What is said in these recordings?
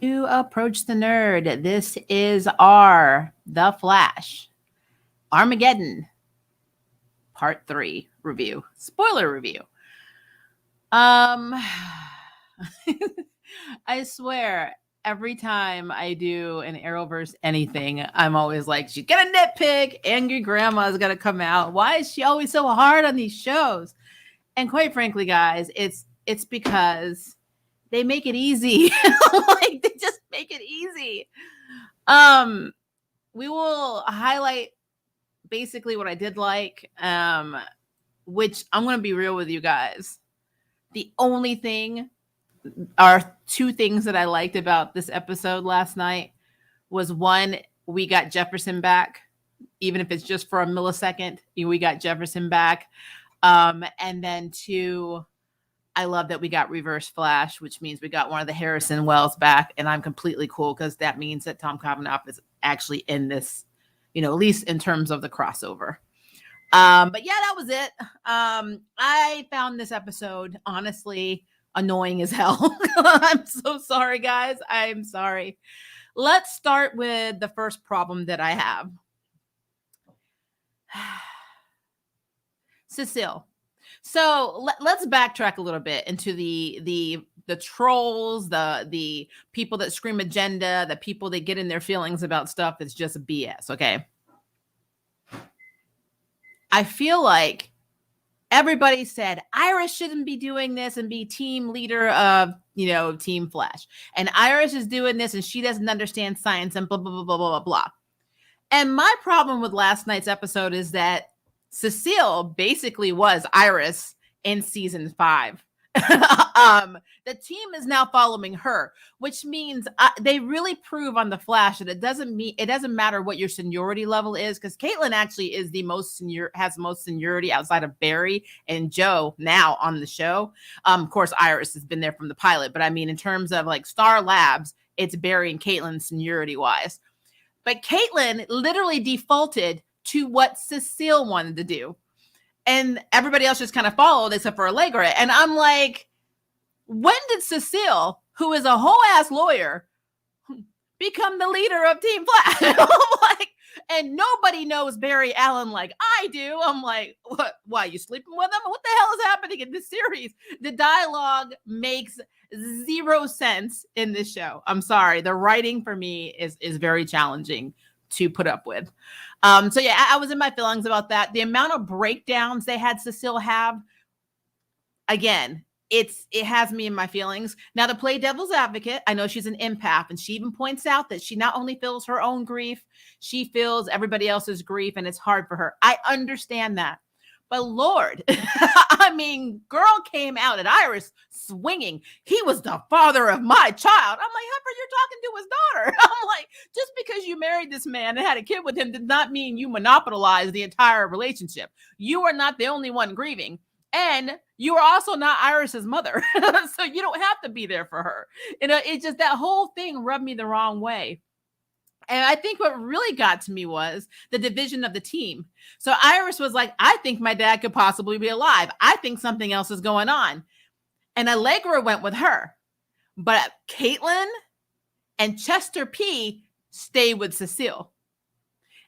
To approach the nerd, this is our The Flash Armageddon Part 3 review. Spoiler review. Um I swear every time I do an Arrowverse anything, I'm always like, she's gonna nitpick, angry grandma's gonna come out. Why is she always so hard on these shows? And quite frankly, guys, it's because they make it easy. Like they just make it easy. Um, we will highlight basically what I did like, which I'm going to be real with you guys. The only thing are two things that I liked about this episode last night was one, we got Jefferson back, even if it's just for a millisecond. We got Jefferson back. And then two, I love that we got Reverse Flash, which means we got one of the Harrison Wells back, and I'm completely cool because that means that Tom Cavanaugh is actually in this, at least in terms of the crossover. But yeah, that was it. I found this episode honestly annoying as hell. I'm so sorry, guys. I'm sorry. Let's start with the first problem that I have. Cecile. So let's backtrack a little bit into the trolls, the people that scream agenda, the people that get in their feelings about stuff that's just BS. Okay. I feel like everybody said Iris shouldn't be doing this and be team leader of, Team Flash. And Iris is doing this and she doesn't understand science and blah, blah, blah, blah, blah, blah. And my problem with last night's episode is that Cecile basically was Iris in season 5. The team is now following her, which means they really prove on the Flash that it doesn't matter what your seniority level is, because Caitlin actually is has the most seniority outside of Barry and Joe now on the show. Of course, Iris has been there from the pilot, but I mean, in terms of like Star Labs, it's Barry and Caitlin seniority wise. But Caitlin literally defaulted to what Cecile wanted to do. And everybody else just kind of followed except for Allegra. And I'm like, when did Cecile, who is a whole ass lawyer, become the leader of Team Flash? I'm like, and nobody knows Barry Allen like I do. I'm like, what? Why, you sleeping with him? What the hell is happening in this series? The dialogue makes zero sense in this show. I'm sorry. The writing for me is very challenging to put up with. So yeah, I was in my feelings about that. The amount of breakdowns they had Cecile have, again, it has me in my feelings. Now, to play devil's advocate, I know she's an empath, and she even points out that she not only feels her own grief, she feels everybody else's grief, and it's hard for her. I understand that. But Lord, I mean, girl came out at Iris swinging. He was the father of my child. I'm like, Heifer, you're talking to his daughter. I'm like, just because you married this man and had a kid with him did not mean you monopolized the entire relationship. You are not the only one grieving. And you are also not Iris's mother. So you don't have to be there for her. It's just that whole thing rubbed me the wrong way. And I think what really got to me was the division of the team. So Iris was like, I think my dad could possibly be alive. I think something else is going on. And Allegra went with her. But Caitlin and Chester P stayed with Cecile.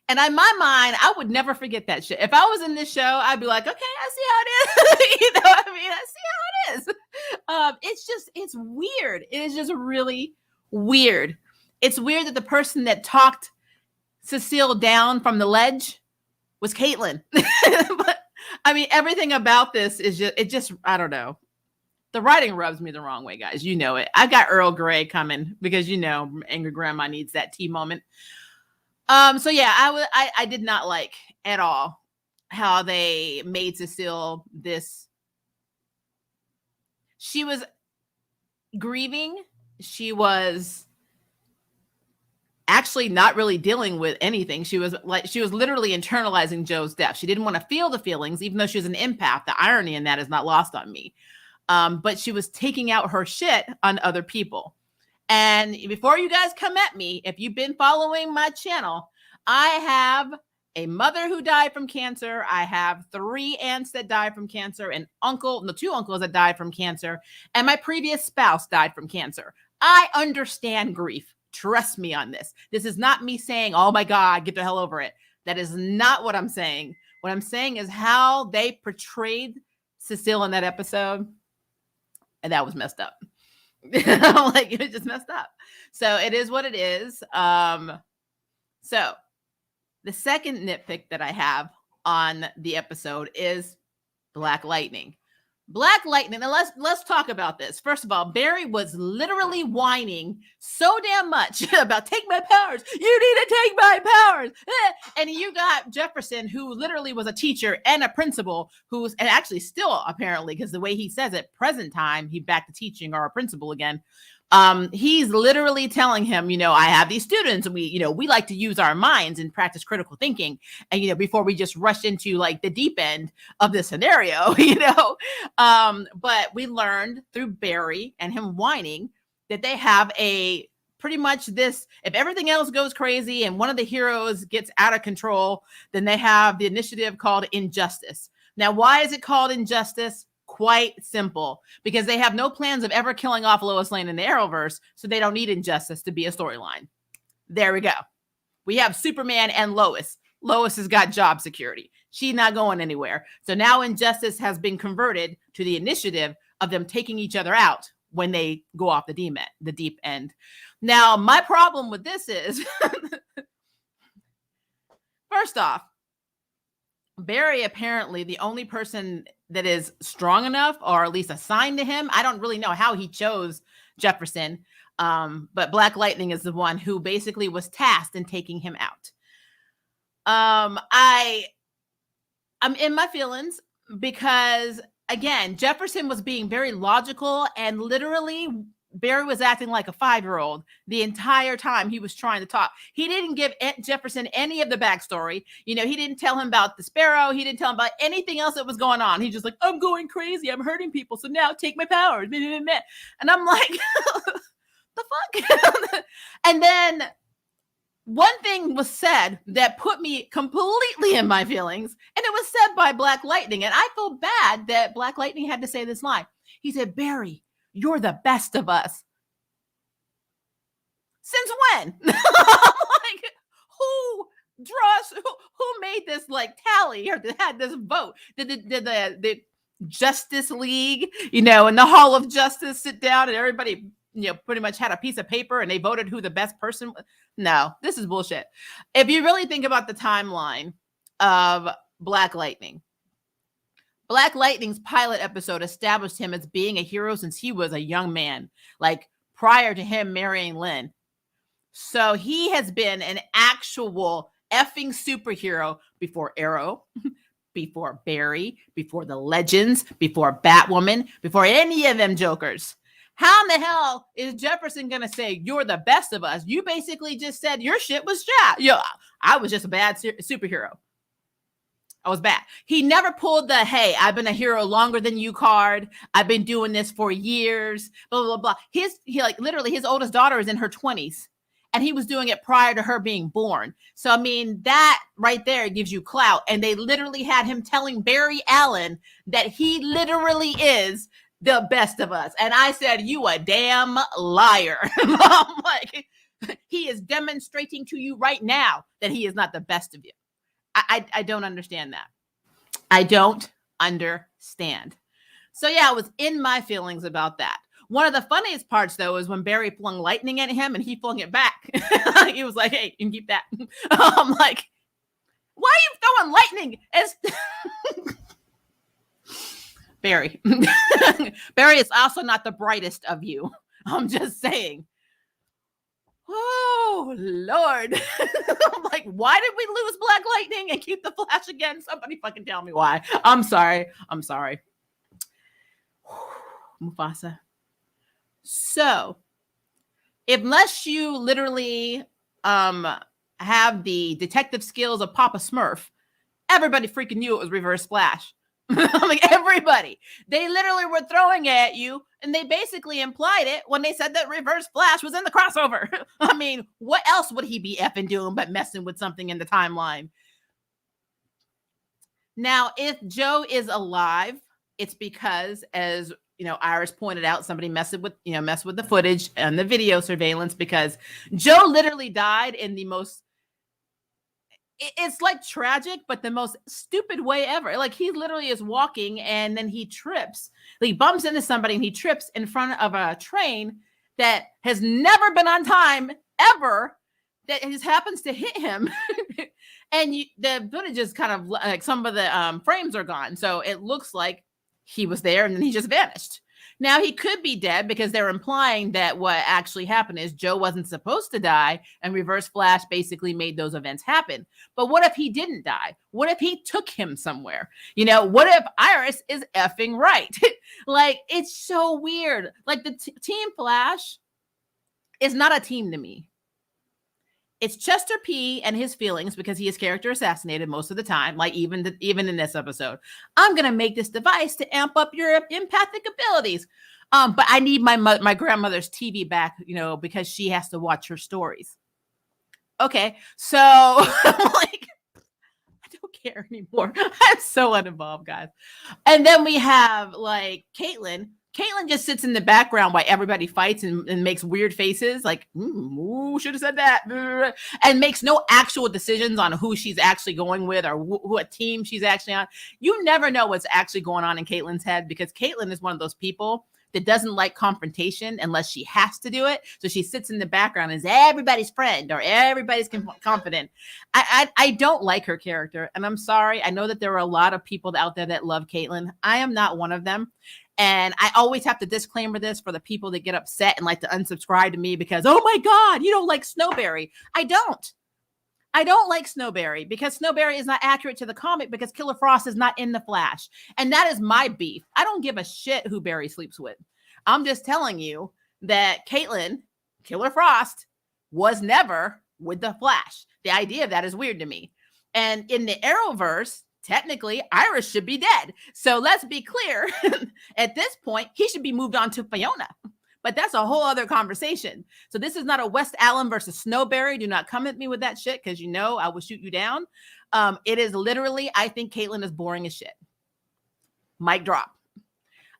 And in my mind, I would never forget that shit. If I was in this show, I'd be like, okay, I see how it is. You know what I mean? I see how it is. It's weird. It is just really weird. It's weird that the person that talked Cecile down from the ledge was Caitlin. But I mean, everything about this is just, I don't know. The writing rubs me the wrong way, guys. You know it. I got Earl Grey coming because, angry grandma needs that tea moment. So yeah, I did not like at all how they made Cecile this. She was grieving. She was actually not really dealing with anything. She was literally internalizing Joe's death. She didn't want to feel the feelings, even though she was an empath. The irony in that is not lost on me. But she was taking out her shit on other people. And before you guys come at me, if you've been following my channel, I have a mother who died from cancer. I have 3 aunts that died from cancer, and 2 uncles that died from cancer. And my previous spouse died from cancer. I understand grief. Trust me on this. This is not me saying, oh my God, get the hell over it. That is not what I'm saying. What I'm saying is how they portrayed Cecile in that episode. And that was messed up. Like, it was just messed up. So it is what it is. So the second nitpick that I have on the episode is Black Lightning. Black Lightning. Now let's talk about this. First of all, Barry was literally whining so damn much about take my powers. You need to take my powers. And you got Jefferson, who literally was a teacher and a principal, and actually still apparently, because the way he says it, present time, he back to teaching or a principal again. He's literally telling him, I have these students and we like to use our minds and practice critical thinking. And, before we just rush into like the deep end of the scenario, but we learned through Barry and him whining that they have pretty much this, if everything else goes crazy and one of the heroes gets out of control, then they have the initiative called Injustice. Now, why is it called Injustice? Quite simple, because they have no plans of ever killing off Lois Lane in the Arrowverse, so they don't need Injustice to be a storyline. There we go. We have Superman and Lois. Lois has got job security. She's not going anywhere. So now Injustice has been converted to the initiative of them taking each other out when they go off the deep end. Now, my problem with this is, first off, Barry apparently the only person that is strong enough, or at least assigned to him. I don't really know how he chose Jefferson, but Black Lightning is the one who basically was tasked in taking him out. I'm in my feelings because, again, Jefferson was being very logical, and literally Barry was acting like a 5-year-old the entire time he was trying to talk. He didn't give Jefferson any of the backstory. He didn't tell him about the Sparrow. He didn't tell him about anything else that was going on. He's just like, I'm going crazy. I'm hurting people. So now take my powers. And I'm like, the fuck? And then one thing was said that put me completely in my feelings, and it was said by Black Lightning. And I feel bad that Black Lightning had to say this line. He said, Barry, you're the best of us. Since when? Like, who made this like tally or had this vote? Did the Justice League, in the Hall of Justice sit down and everybody, pretty much had a piece of paper and they voted who the best person was? No, this is bullshit. If you really think about the timeline of Black Lightning, Black Lightning's pilot episode established him as being a hero since he was a young man, like prior to him marrying Lynn. So he has been an actual effing superhero before Arrow, before Barry, before the Legends, before Batwoman, before any of them jokers. How in the hell is Jefferson going to say, you're the best of us? You basically just said your shit was shit. I was just a bad superhero. I was bad. He never pulled the, hey, I've been a hero longer than you card. I've been doing this for years, blah, blah, blah. Literally his oldest daughter is in her 20s, and he was doing it prior to her being born. So, that right there gives you clout. And they literally had him telling Barry Allen that he literally is the best of us. And I said, you a damn liar. I'm like, he is demonstrating to you right now that he is not the best of you. I don't understand that. I don't understand. So yeah, I was in my feelings about that. One of the funniest parts, though, is when Barry flung lightning at him and he flung it back. He was like, hey, you can keep that. I'm like, why are you throwing lightning? Barry. Barry is also not the brightest of you. I'm just saying. Oh, Lord. I'm like, why did we lose Black Lightning and keep the Flash again? Somebody fucking tell me why. I'm sorry. Mufasa. So, unless you literally have the detective skills of Papa Smurf, everybody freaking knew it was Reverse Flash. Like, everybody. They literally were throwing it at you, and they basically implied it when they said that Reverse Flash was in the crossover. What else would he be effing doing but messing with something in the timeline? Now, if Joe is alive, it's because, as Iris pointed out somebody messed with the footage and the video surveillance, because Joe literally died in the most, it's like tragic, but the most stupid way ever. Like, he literally is walking and then he trips. He bumps into somebody and he trips in front of a train that has never been on time ever, that just happens to hit him. And the footage is kind of like, some of the frames are gone. So it looks like he was there and then he just vanished. Now, he could be dead, because they're implying that what actually happened is Joe wasn't supposed to die, and Reverse Flash basically made those events happen. But what if he didn't die? What if he took him somewhere? What if Iris is effing right? Like, it's so weird. Like, the Team Flash is not a team to me. It's Chester P and his feelings, because he is character assassinated most of the time, like even in this episode. I'm going to make this device to amp up your empathic abilities. But I need my grandmother's TV back, because she has to watch her stories. Okay, so I'm like, I don't care anymore. I'm so uninvolved, guys. And then we have like Caitlin. Caitlin just sits in the background while everybody fights and makes weird faces, like, should have said that, and makes no actual decisions on who she's actually going with, or who a team she's actually on. You never know what's actually going on in Caitlin's head, because Caitlin is one of those people that doesn't like confrontation unless she has to do it. So she sits in the background as everybody's friend, or everybody's confident. I don't like her character, and I'm sorry. I know that there are a lot of people out there that love Caitlin. I am not one of them. And I always have to disclaimer this for the people that get upset and like to unsubscribe to me because, oh my God, you don't like Snowberry. I don't like Snowberry, because Snowberry is not accurate to the comic, because Killer Frost is not in the Flash. And that is my beef. I don't give a shit who Barry sleeps with. I'm just telling you that Caitlin, Killer Frost, was never with the Flash. The idea of that is weird to me. And in the Arrowverse, technically, Iris should be dead. So let's be clear. At this point, he should be moved on to Fiona. But that's a whole other conversation. So this is not a West Allen versus Snowberry. Do not come at me with that shit, because I will shoot you down. It is literally, I think Caitlin is boring as shit. Mic drop.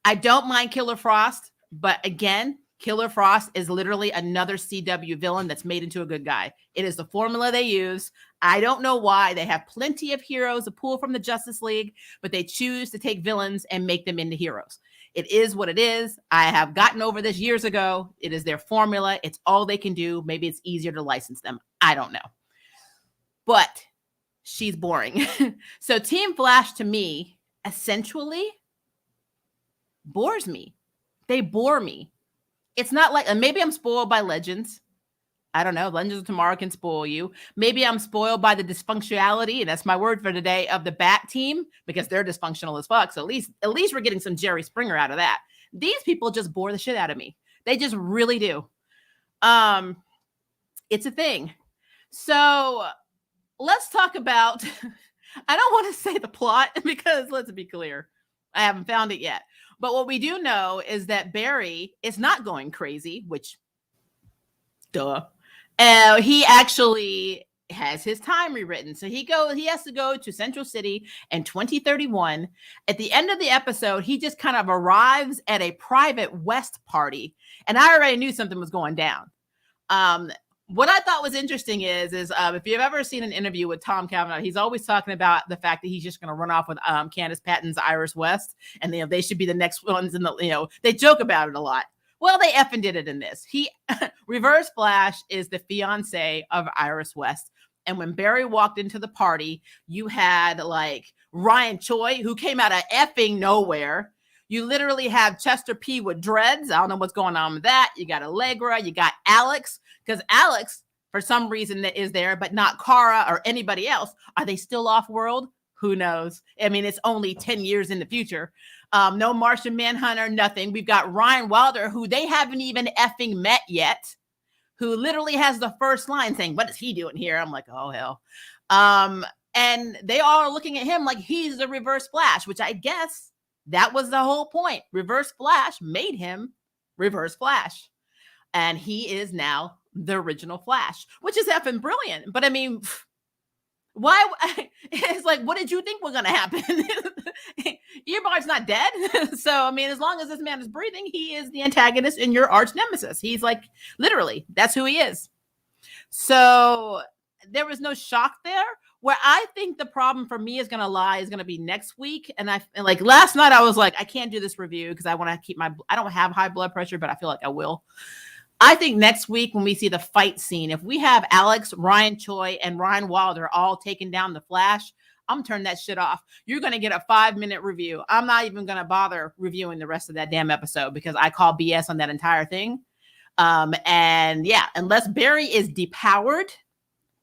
I don't mind Killer Frost, but again, Killer Frost is literally another CW villain that's made into a good guy. It is the formula they use. I don't know why. They have plenty of heroes to pull from the Justice League, but they choose to take villains and make them into heroes. It is what it is. I have gotten over this years ago. It is their formula. It's all they can do. Maybe it's easier to license them. I don't know. But she's boring. So Team Flash, to me, essentially bores me. They bore me. It's not like, and maybe I'm spoiled by Legends. I don't know. Legends of Tomorrow can spoil you. Maybe I'm spoiled by the dysfunctionality, and that's my word for today, of the Bat team, because they're dysfunctional as fuck. So at least we're getting some Jerry Springer out of that. These people just bore the shit out of me. They just really do. It's a thing. So let's talk about, I don't want to say the plot, because let's be clear, I haven't found it yet. But what we do know is that Barry is not going crazy, which, duh. He actually has his time rewritten. So he has to go to Central City in 2031. At the end of the episode, he just kind of arrives at a private West party. And I already knew something was going down. What I thought was interesting is if you've ever seen an interview with Tom Cavanaugh, he's always talking about the fact that he's just going to run off with Candace Patton's Iris West, and they should be the next ones in the, they joke about it a lot. Well, they effing did it in this. Reverse Flash is the fiance of Iris West. And when Barry walked into the party, you had like Ryan Choi, who came out of effing nowhere. You literally have Chester P with dreads. I don't know what's going on with that. You got Allegra. You got Alex, because Alex, for some reason, that is there, but not Kara or anybody else. Are they still off world? Who knows? I mean, it's only 10 years in the future. No Martian Manhunter, nothing. We've got Ryan Wilder, who they haven't even effing met yet, who literally has the first line saying, what is he doing here? I'm like, oh, hell. And they all are looking at him like he's the Reverse Flash, which I guess that was the whole point. Reverse Flash made him Reverse Flash. And he is now the original Flash, which is effing brilliant. But I mean, Why? It's like, what did you think was going to happen? Earmar's not dead. So, I mean, as long as this man is breathing, he is the antagonist and your arch nemesis. He's like, literally, that's who he is. So there was no shock there. Where I think the problem for me is going to be next week. And like last night, I was like, I can't do this review because I want to keep I don't have high blood pressure, but I feel like I will. I think next week when we see the fight scene, if we have Alex, Ryan Choi, and Ryan Wilder all taking down the Flash, I'm turning that shit off. You're going to get a 5-minute review. I'm not even going to bother reviewing the rest of that damn episode because I call BS on that entire thing. And yeah, unless Barry is depowered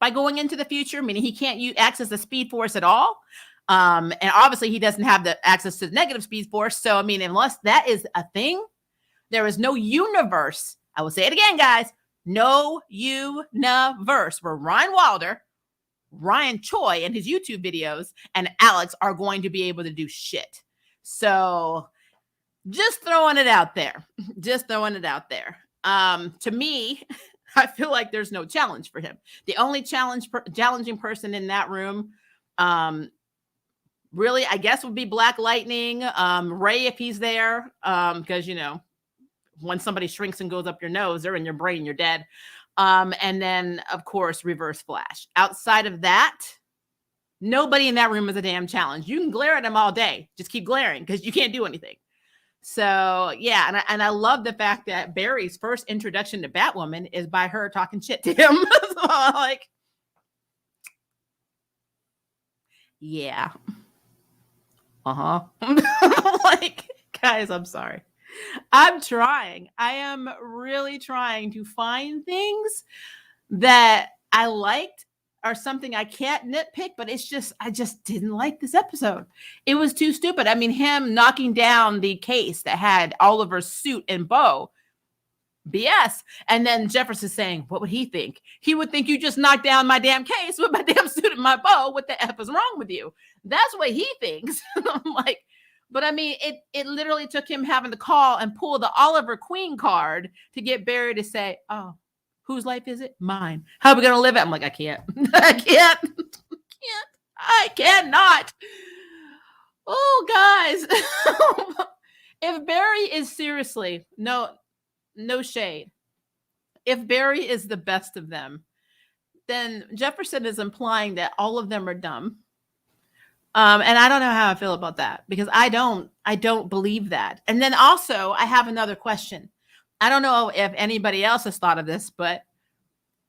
by going into the future, meaning he can't access the Speed Force at all. And obviously he doesn't have the access to the negative Speed Force. So, I mean, unless that is a thing, there is no universe. I will say it again, guys. No universe where Ryan Wilder, Ryan Choi and his YouTube videos, and Alex are going to be able to do shit. So just throwing it out there. Just throwing it out there. To me, I feel like there's no challenge for him. The only challenging person in that room, really, I guess, would be Black Lightning, Ray if he's there, because, you know, when somebody shrinks and goes up your nose, they're in your brain, you're dead. And then, of course, Reverse Flash. Outside of that, nobody in that room is a damn challenge. You can glare at them all day. Just keep glaring because you can't do anything. So, yeah, and I love the fact that Barry's first introduction to Batwoman is by her talking shit to him. So, like, yeah. Like, guys, I'm sorry. I'm trying. I am really trying to find things that I liked or something I can't nitpick, but I just didn't like this episode. It was too stupid. I mean, him knocking down the case that had Oliver's suit and bow, BS. And then Jefferson saying, what would he think? He would think you just knocked down my damn case with my damn suit and my bow. What the F is wrong with you? That's what he thinks. I'm like, but I mean, it literally took him having to call and pull the Oliver Queen card to get Barry to say, oh, whose life is it? Mine. How are we going to live it? I'm like, I can't. I cannot. Oh, guys. If Barry is seriously, no shade. If Barry is the best of them, then Jefferson is implying that all of them are dumb. And I don't know how I feel about that because I don't believe that. And then also I have another question. I don't know if anybody else has thought of this, but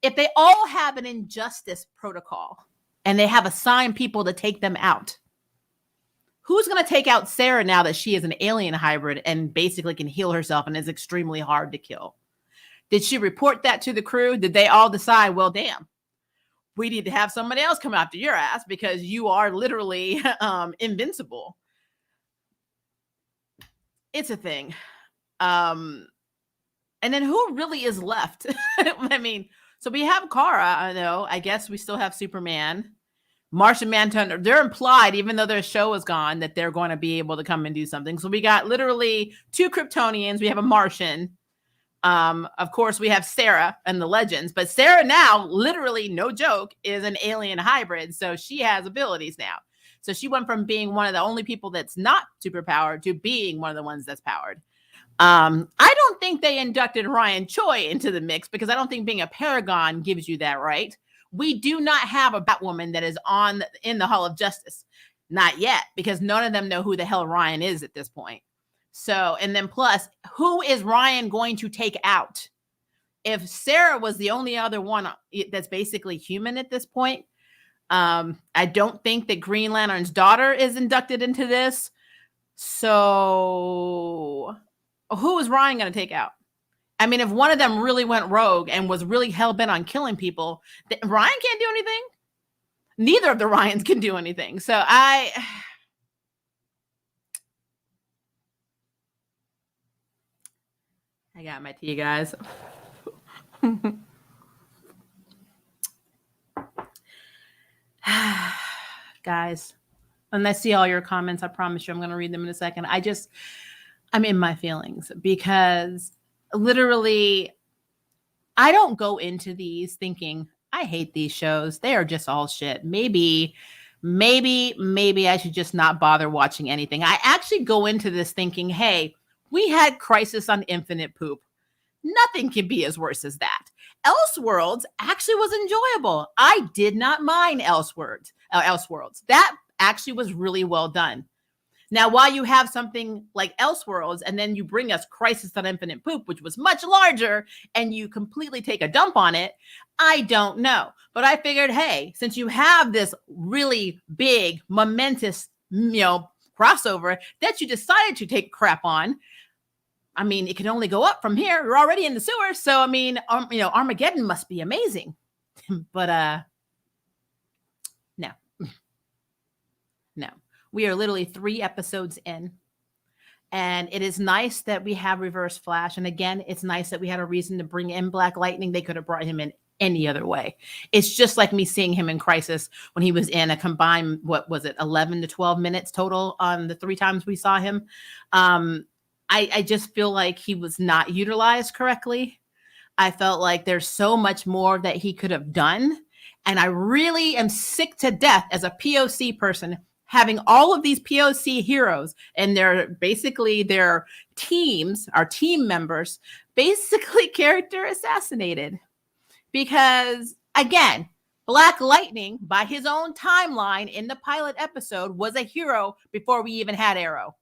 if they all have an injustice protocol and they have assigned people to take them out, who's going to take out Sarah now that she is an alien hybrid and basically can heal herself and is extremely hard to kill? Did she report that to the crew? Did they all decide, well, damn, we need to have somebody else come after your ass because you are literally invincible? It's a thing. And then who really is left? I mean, so we have Kara, I know. I guess we still have Superman. Martian Manhunter. They're implied, even though their show is gone, that they're going to be able to come and do something. So we got literally 2 Kryptonians. We have a Martian. Of course, we have Sarah and the Legends, but Sarah now, literally, no joke, is an alien hybrid. So she has abilities now. So she went from being one of the only people that's not superpowered to being one of the ones that's powered. I don't think they inducted Ryan Choi into the mix because I don't think being a Paragon gives you that right. We do not have a Batwoman that is in the Hall of Justice. Not yet, because none of them know who the hell Ryan is at this point. So, and then plus, who is Ryan going to take out? If Sarah was the only other one that's basically human at this point, I don't think that Green Lantern's daughter is inducted into this. So who is Ryan going to take out? I mean, if one of them really went rogue and was really hell-bent on killing people, Ryan can't do anything. Neither of the Ryans can do anything. So I got my tea, guys. Guys, when I see all your comments, I promise you I'm going to read them in a second. I'm in my feelings because literally I don't go into these thinking I hate these shows. They are just all shit. Maybe I should just not bother watching anything. I actually go into this thinking, hey, we had Crisis on Infinite Poop. Nothing can be as worse as that. Elseworlds actually was enjoyable. I did not mind Elseworlds. That actually was really well done. Now, while you have something like Elseworlds, and then you bring us Crisis on Infinite Poop, which was much larger, and you completely take a dump on it, I don't know. But I figured, hey, since you have this really big, momentous, crossover that you decided to take crap on, I mean, it can only go up from here. We're already in the sewer. So, I mean, Armageddon must be amazing. But no. No. We are literally 3 episodes in. And it is nice that we have Reverse Flash. And again, it's nice that we had a reason to bring in Black Lightning. They could have brought him in any other way. It's just like me seeing him in Crisis when he was in a combined, 11 to 12 minutes total on the 3 times we saw him. I just feel like he was not utilized correctly. I felt like there's so much more that he could have done. And I really am sick to death as a POC person having all of these POC heroes and their teams, our team members, basically character assassinated. Because again, Black Lightning, by his own timeline in the pilot episode, was a hero before we even had Arrow.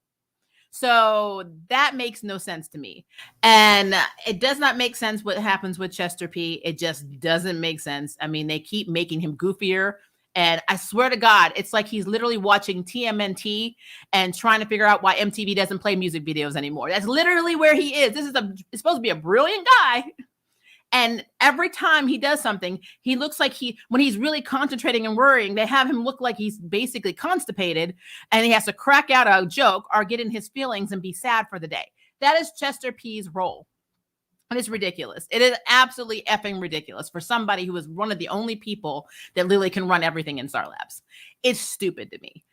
So that makes no sense to me. And it does not make sense what happens with Chester P. It just doesn't make sense. I mean, they keep making him goofier. And I swear to God, it's like he's literally watching TMNT and trying to figure out why MTV doesn't play music videos anymore. That's literally where he is. It's supposed to be a brilliant guy. And every time he does something, he looks like when he's really concentrating and worrying, they have him look like he's basically constipated and he has to crack out a joke or get in his feelings and be sad for the day. That is Chester P's role. And it's ridiculous. It is absolutely effing ridiculous for somebody who is one of the only people that literally can run everything in Star Labs. It's stupid to me.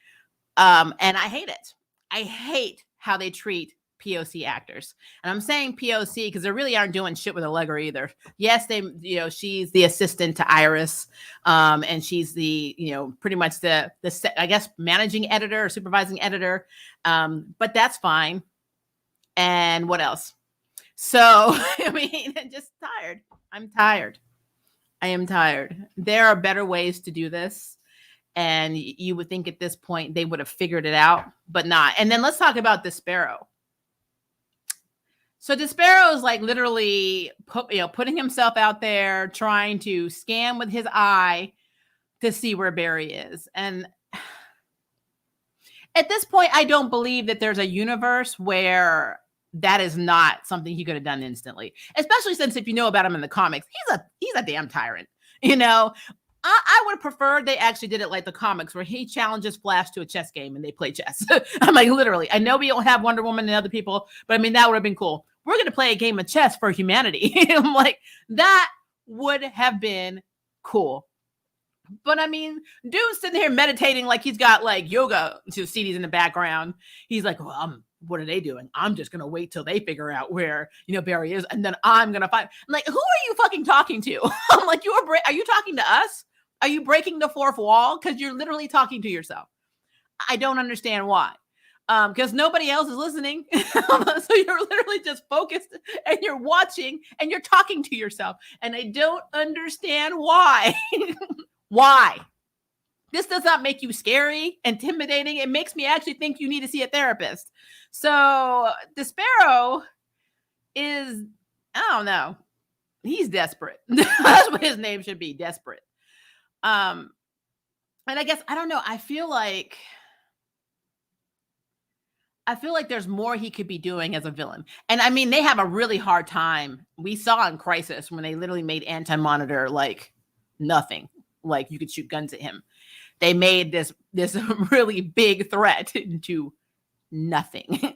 And I hate it. I hate how they treat POC actors. And I'm saying POC because they really aren't doing shit with Allegra either. Yes, she's the assistant to Iris. And she's the, pretty much the I guess, managing editor or supervising editor. But that's fine. And what else? So, I mean, I'm just tired. I'm tired. I am tired. There are better ways to do this. And you would think at this point they would have figured it out, but not. And then let's talk about the Sparrow. So Sparrow is like literally putting himself out there, trying to scan with his eye to see where Barry is. And at this point, I don't believe that there's a universe where that is not something he could have done instantly, especially since if you know about him in the comics, he's a damn tyrant. I would have preferred they actually did it like the comics where he challenges Flash to a chess game and they play chess. I'm like, literally, I know we don't have Wonder Woman and other people, but I mean, that would have been cool. We're going to play a game of chess for humanity. I'm like, that would have been cool. But I mean, dude's sitting here meditating like he's got like yoga to CDs in the background. He's like, well, what are they doing? I'm just going to wait till they figure out where, Barry is. And then I'm going to find, I'm like, who are you fucking talking to? I'm like, are you talking to us? Are you breaking the fourth wall? Because you're literally talking to yourself. I don't understand why. Because nobody else is listening. So you're literally just focused and you're watching and you're talking to yourself. And I don't understand why. Why? This does not make you scary, intimidating. It makes me actually think you need to see a therapist. So the Sparrow is, I don't know. He's desperate. That's what his name should be, desperate. And I guess, I don't know. I feel like there's more he could be doing as a villain. And I mean, they have a really hard time. We saw in Crisis when they literally made Anti-Monitor like nothing. Like you could shoot guns at him. They made this really big threat into nothing.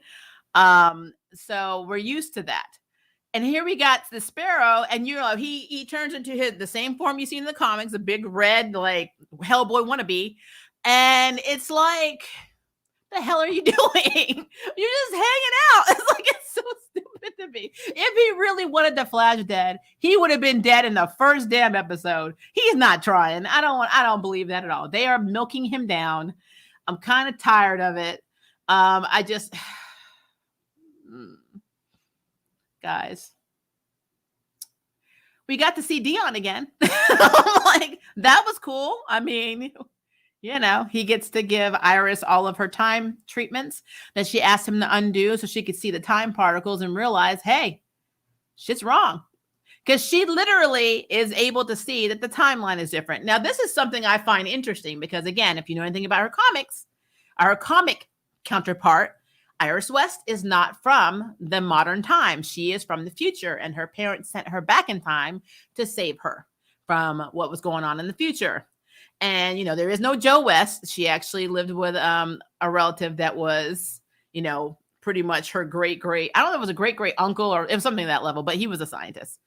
So we're used to that. And here we got the Sparrow, and he turns into the same form you see in the comics, a big red like Hellboy wannabe. And it's like, the hell are you doing? You're just hanging out. It's like, it's so stupid to me. If he really wanted the Flash dead, he would have been dead in the first damn episode. He's not trying. I don't believe that at all. They are milking him down. I'm kind of tired of it. I just guys, we got to see Dion again. Like, that was cool. I mean, you know, he gets to give Iris all of her time treatments that she asked him to undo so she could see the time particles and realize, hey, shit's wrong. Because she literally is able to see that the timeline is different. Now, this is something I find interesting because, again, if you know anything about her comics, our comic counterpart, Iris West, is not from the modern time. She is from the future, and her parents sent her back in time to save her from what was going on in the future. And, you know, there is no Joe West. She actually lived with a relative that was, you know, pretty much her great, I don't know if it was a great uncle or it was something at that level, but he was a scientist.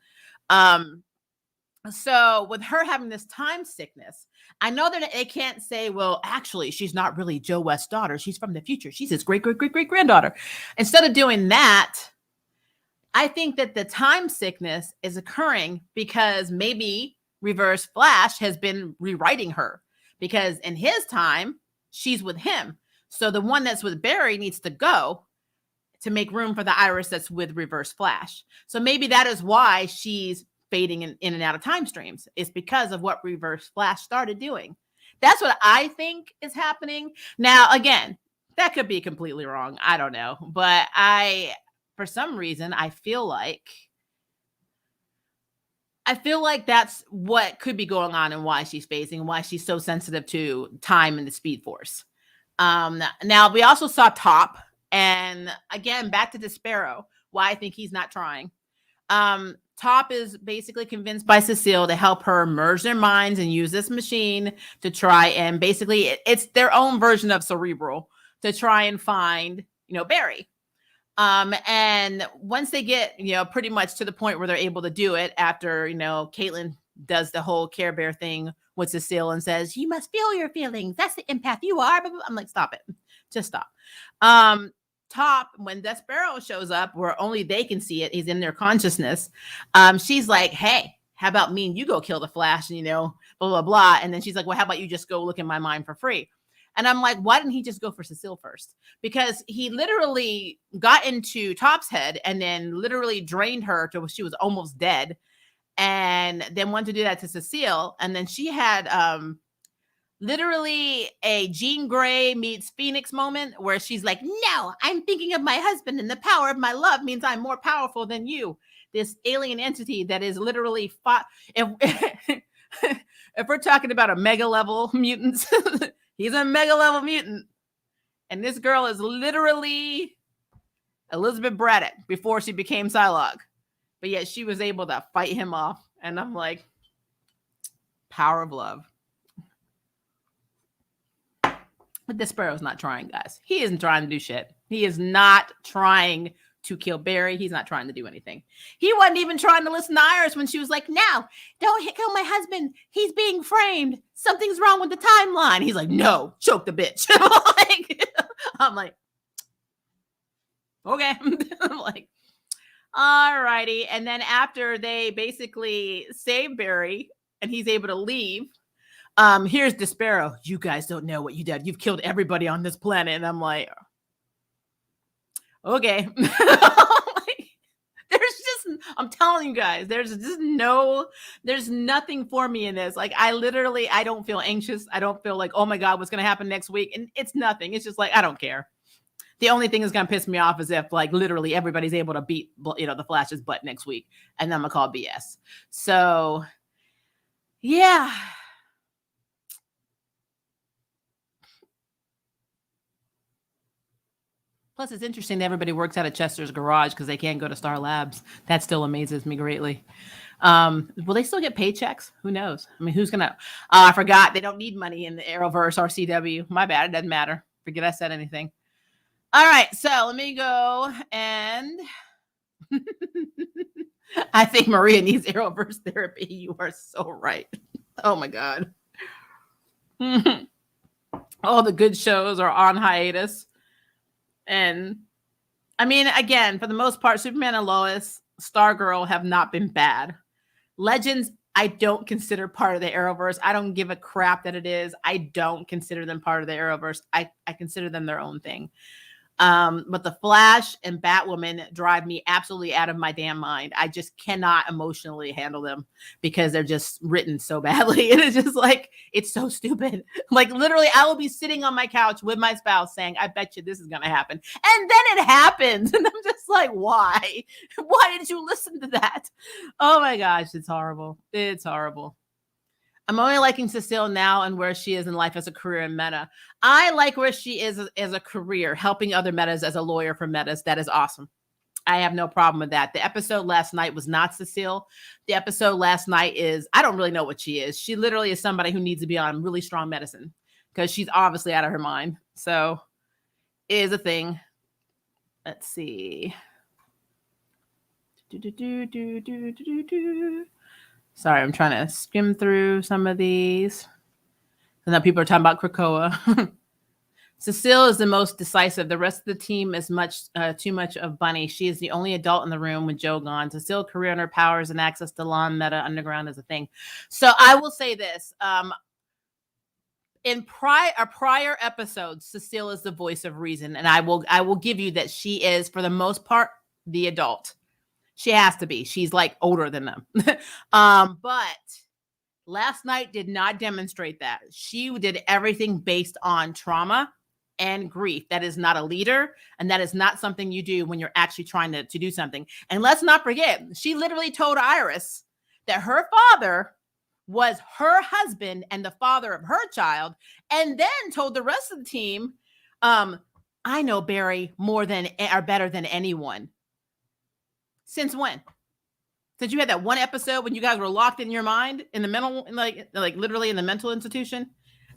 So with her having this time sickness, I know that they can't say, well, actually, she's not really Joe West's daughter. She's from the future. She's his great granddaughter. Instead of doing that, I think that the time sickness is occurring because maybe Reverse Flash has been rewriting her, because in his time, she's with him. So the one that's with Barry needs to go to make room for the Iris that's with Reverse Flash. So maybe that is why she's fading in and out of time streams. It's because of what Reverse Flash started doing. That's what I think is happening. Now, again, that could be completely wrong. I don't know. But for some reason, I feel like that's what could be going on and why she's phasing, why she's so sensitive to time and the Speed Force. Now, we also saw Top. And again, back to the Sparrow, why I think he's not trying. Top is basically convinced by Cecile to help her merge their minds and use this machine to try and basically, it's their own version of Cerebral to try and find, you know, Barry. And once they get, you know, pretty much to the point where they're able to do it after, you know, Caitlin does the whole Care Bear thing with Cecile and says, you must feel your feelings. That's the empath you are. I'm like, stop it. Just stop. Top, when the Sparrow shows up where only they can see it, he's in their consciousness. She's like, hey, how about me and you go kill the Flash and, you know, blah, blah, blah. And then she's like, well, how about you just go look in my mind for free? And I'm like, why didn't he just go for Cecile first? Because he literally got into Top's head and then literally drained her till she was almost dead. And then wanted to do that to Cecile. And then she had literally a Jean Grey meets Phoenix moment where she's like, no, I'm thinking of my husband and the power of my love means I'm more powerful than you. This alien entity that is literally if we're talking about a mega level mutant, he's a mega level mutant. And this girl is literally Elizabeth Braddock before she became Psylocke. But yet she was able to fight him off. And I'm like, power of love. But the Sparrow's not trying, guys. He isn't trying to do shit. He is not trying to kill Barry. He's not trying to do anything. He wasn't even trying to listen to Iris when she was like, no, don't kill my husband. He's being framed. Something's wrong with the timeline. He's like, no, choke the bitch. I'm like, okay. I'm like, all righty. And then after they basically save Barry and he's able to leave, here's the Sparrow. You guys don't know what you did. You've killed everybody on this planet. And I'm like, okay. I'm telling you guys, there's nothing for me in this. Like, I don't feel anxious. I don't feel like, oh my God, what's going to happen next week? And it's nothing. It's just like, I don't care. The only thing that's going to piss me off is if like literally everybody's able to beat, you know, the Flash's butt next week. And then I'm going to call BS. So yeah. Plus, it's interesting that everybody works out of Chester's garage because they can't go to Star Labs. That still amazes me greatly. Will they still get paychecks? Who knows? I mean, who's going to... I forgot. They don't need money in the Arrowverse or CW. My bad. It doesn't matter. Forget I said anything. All right. So let me go and... I think Maria needs Arrowverse therapy. You are so right. Oh, my God. All the good shows are on hiatus. And I mean, again, for the most part, Superman and Lois, Stargirl have not been bad. Legends, I don't consider part of the Arrowverse. I don't give a crap that it is. I don't consider them part of the Arrowverse. I consider them their own thing. But the Flash and Batwoman drive me absolutely out of my damn mind. I just cannot emotionally handle them because they're just written so badly. And it's just like, it's so stupid. Like literally, I will be sitting on my couch with my spouse saying, I bet you this is going to happen. And then it happens. And I'm just like, why? Why did you listen to that? Oh my gosh, it's horrible. It's horrible. I'm only liking Cecile now and where she is in life as a career in meta. I like where she is as a career, helping other metas as a lawyer for metas. That is awesome. I have no problem with that. The episode last night was not Cecile. The episode last night is, I don't really know what she is. She literally is somebody who needs to be on really strong medicine because she's obviously out of her mind. So it is a thing. Let's see. Sorry, I'm trying to skim through some of these. And now people are talking about Krakoa. Cecile is the most decisive. The rest of the team is too much of Bunny. She is the only adult in the room with Joe gone. Cecile's career and her powers and access to Lawn Meta Underground is a thing. So I will say this. In prior episodes, Cecile is the voice of reason. And I will give you that she is, for the most part, the adult. She has to be. She's like older than them. But last night did not demonstrate that. She did everything based on trauma and grief. That is not a leader. And that is not something you do when you're actually trying to do something. And let's not forget, she literally told Iris that her father was her husband and the father of her child. And then told the rest of the team, I know Barry better than anyone. Since when? Since you had that one episode when you guys were locked in your mind in the mental, like literally in the mental institution?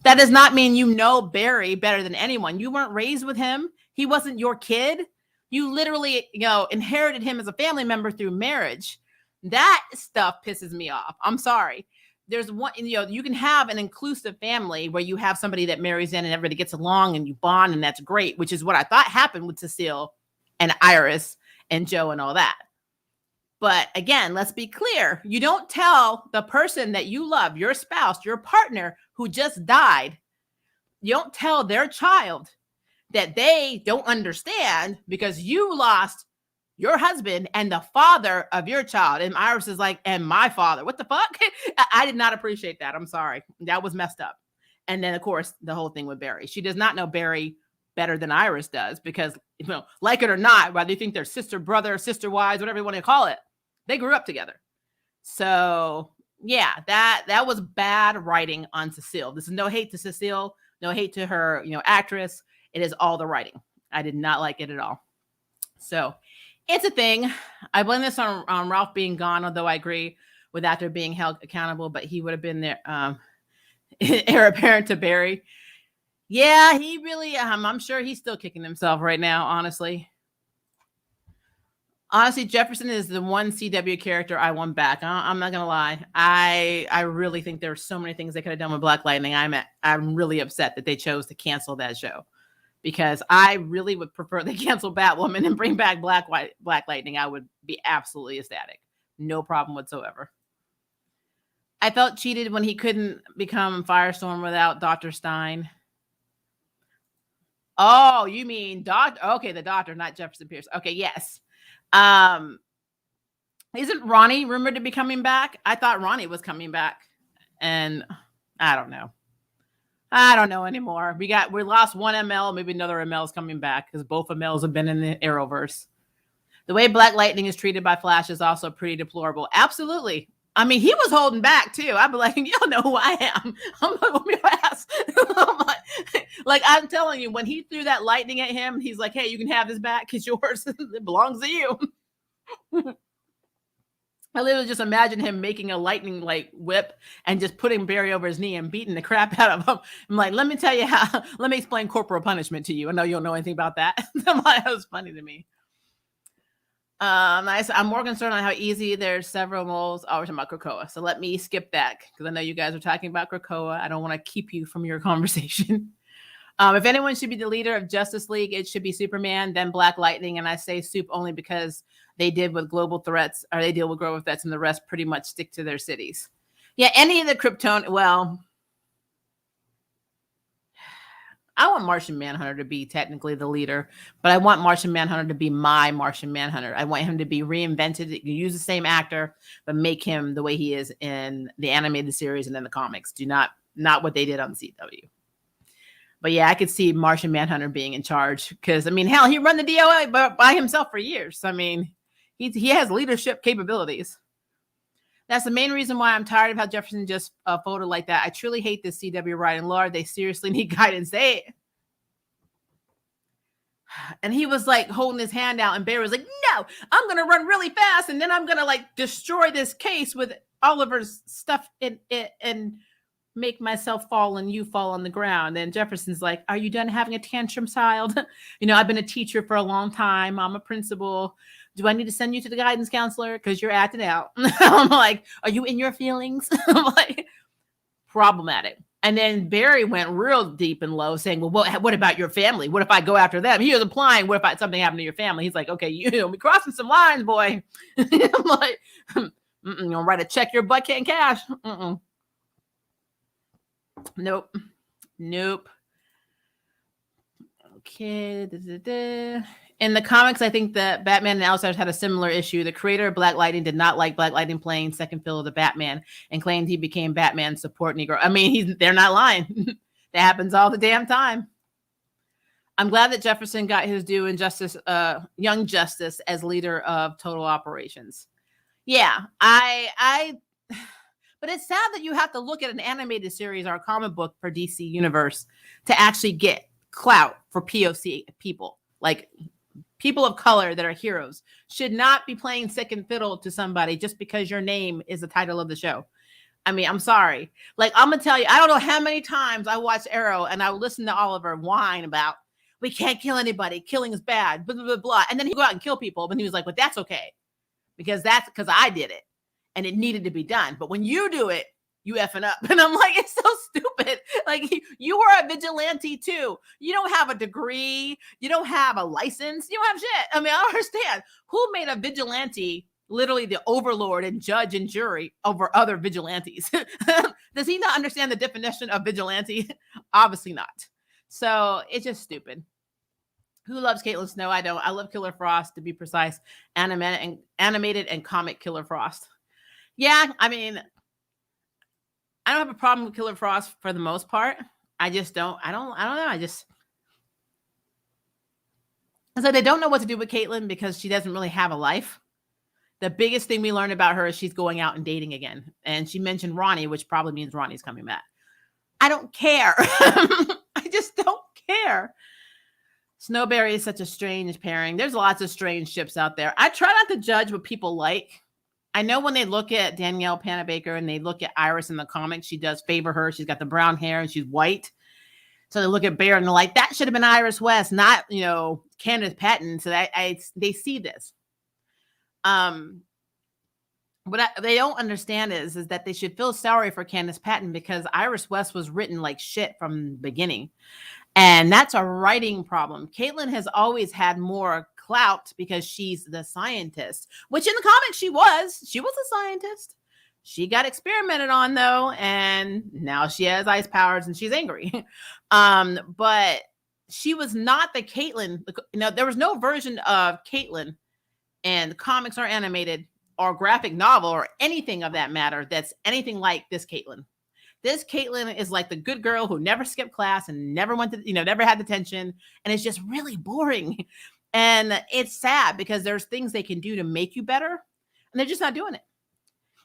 That does not mean you know Barry better than anyone. You weren't raised with him. He wasn't your kid. You literally, inherited him as a family member through marriage. That stuff pisses me off. I'm sorry. There's one, you can have an inclusive family where you have somebody that marries in and everybody gets along and you bond, and that's great, which is what I thought happened with Cecile and Iris and Joe and all that. But again, let's be clear. You don't tell the person that you love, your spouse, your partner who just died, you don't tell their child that they don't understand because you lost your husband and the father of your child. And Iris is like, and my father. What the fuck? I did not appreciate that. I'm sorry. That was messed up. And then, of course, the whole thing with Barry. She does not know Barry better than Iris does because, like it or not, whether you think they're sister, brother, sister, wives, whatever you want to call it, they grew up together. So yeah, that was bad writing on Cecile. This is no hate to Cecile, no hate to her, actress. It is all the writing. I did not like it at all. So it's a thing. I blame this on Ralph being gone, although I agree with actor being held accountable, but he would have been there, heir apparent to Barry. Yeah, he really, I'm sure he's still kicking himself right now, honestly. Honestly, Jefferson is the one CW character I want back. I'm not gonna lie. I really think there are so many things they could have done with Black Lightning. I'm really upset that they chose to cancel that show because I really would prefer they cancel Batwoman and bring back Black Lightning. I would be absolutely ecstatic. No problem whatsoever. I felt cheated when he couldn't become Firestorm without Dr. Stein. Oh, you mean Doctor? Okay, the Doctor, not Jefferson Pierce. Okay, yes. Isn't Ronnie rumored to be coming back? I thought Ronnie was coming back, and I don't know. I don't know anymore. We lost one ML, maybe another ML is coming back because both MLs have been in the Arrowverse. The way Black Lightning is treated by Flash is also pretty deplorable. Absolutely. I mean, he was holding back too. I'd be like, you don't know who I am. I'm gonna whoop your ass. Like I'm telling you, when he threw that lightning at him, he's like, hey, you can have this back. It's yours. It belongs to you. I literally just imagine him making a lightning whip and just putting Barry over his knee and beating the crap out of him. I'm like, let me explain corporal punishment to you. I know you don't know anything about that. That was funny to me. Nice. I'm more concerned on how easy there's several moles. Oh, we're talking about Krakoa. So let me skip that because I know you guys are talking about Krakoa. I don't want to keep you from your conversation. If anyone should be the leader of Justice League, it should be Superman, then Black Lightning. And I say Soup only because they did with global threats, or they deal with global threats, and the rest pretty much stick to their cities. Yeah, any of the Krypton. Well, I want Martian Manhunter to be technically the leader, but I want Martian Manhunter to be my Martian Manhunter. I want him to be reinvented. You use the same actor, but make him the way he is in the animated series and in the comics. Do not what they did on CW. But yeah, I could see Martian Manhunter being in charge because, I mean, hell, he run the DOA by himself for years. I mean, he has leadership capabilities. That's the main reason why I'm tired of how Jefferson just folded like that. I truly hate this CW writing. Lord, they seriously need guidance. And he was like holding his hand out, and Barry was like, no, I'm going to run really fast, and then I'm going to like destroy this case with Oliver's stuff in it and make myself fall and you fall on the ground. And Jefferson's like, are you done having a tantrum, child? I've been a teacher for a long time. I'm a principal. Do I need to send you to the guidance counselor? Because you're acting out. I'm like, are you in your feelings? I'm like, problematic. And then Barry went real deep and low saying, well, what about your family? What if I go after them? He was implying, what if something happened to your family? He's like, okay, you're crossing some lines, boy. I'm like, you're going to write a check your butt can't cash. Nope. Okay. In the comics, I think that Batman and Outsiders had a similar issue. The creator of Black Lightning did not like Black Lightning playing second fiddle to Batman and claimed he became Batman's support Negro. I mean, they're not lying. That happens all the damn time. I'm glad that Jefferson got his due in Young Justice as leader of Total Operations. Yeah, but it's sad that you have to look at an animated series or a comic book for DC Universe to actually get clout for POC people. Like, people of color that are heroes should not be playing second fiddle to somebody just because your name is the title of the show. I mean, I'm sorry. Like, I'm going to tell you, I don't know how many times I watched Arrow and I would listen to Oliver whine about, we can't kill anybody. Killing is bad, blah, blah, blah, blah. And then he'd go out and kill people. But he was like, well, that's okay. Because I did it. And it needed to be done. But when you do it, you effing up. And I'm like, it's so stupid. Like, you were a vigilante too. You don't have a degree. You don't have a license. You don't have shit. I mean, I don't understand. Who made a vigilante literally the overlord and judge and jury over other vigilantes? Does he not understand the definition of vigilante? Obviously not. So it's just stupid. Who loves Caitlin Snow? I don't. I love Killer Frost, to be precise. Animated and comic Killer Frost. Yeah, I mean, I don't have a problem with Killer Frost for the most part. I just don't. I don't know. So they don't know what to do with Caitlin because she doesn't really have a life. The biggest thing we learned about her is she's going out and dating again. And she mentioned Ronnie, which probably means Ronnie's coming back. I don't care. I just don't care. Snowberry is such a strange pairing. There's lots of strange ships out there. I try not to judge what people like. I know when they look at Danielle Panabaker and they look at Iris in the comics, she does favor her. She's got the brown hair and she's white. So they look at Bear and they're like, that should have been Iris West, not, Candace Patton. So they see this. What they don't understand is that they should feel sorry for Candace Patton because Iris West was written like shit from the beginning. And that's a writing problem. Caitlin has always had more clout because she's the scientist, which in the comics she was a scientist. She got experimented on though, and now she has ice powers and she's angry. But she was not the Caitlin. There was no version of Caitlin in comics or animated or graphic novel or anything of that matter that's anything like this Caitlin. This Caitlin is like the good girl who never skipped class and never went to, never had detention. And it's just really boring. And it's sad because there's things they can do to make you better. And they're just not doing it.